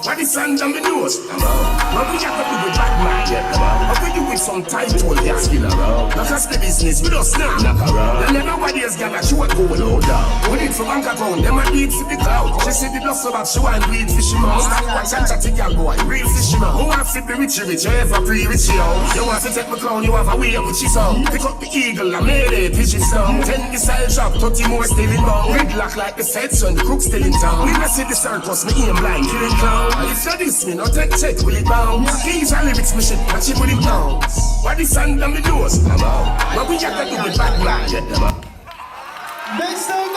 What is under me nose? What we have to do with bad man? What we do with some title gas? Not just the business, we don't snap. You never what is gonna show it going on. We need for bank account, them a need for the cloud. She said the love about show and weed fishy man. Stop watch and chatty girl boy, real fishy man. Who wants to be rich, you ever pre-rich you? You want to take my crown, you have a way with his own. Pick up the eagle, I made it, pitch it down. 10 missile drop, 30 more still in bound. Gridlock like the feds when the crook still in town. We not see the circus, me aim blind, killing clown. And if you diss me, no take check, will it bounce? Keys and lyrics, me shit, catch it with him down. What is under me nose? What we have to do with bad man? Next time,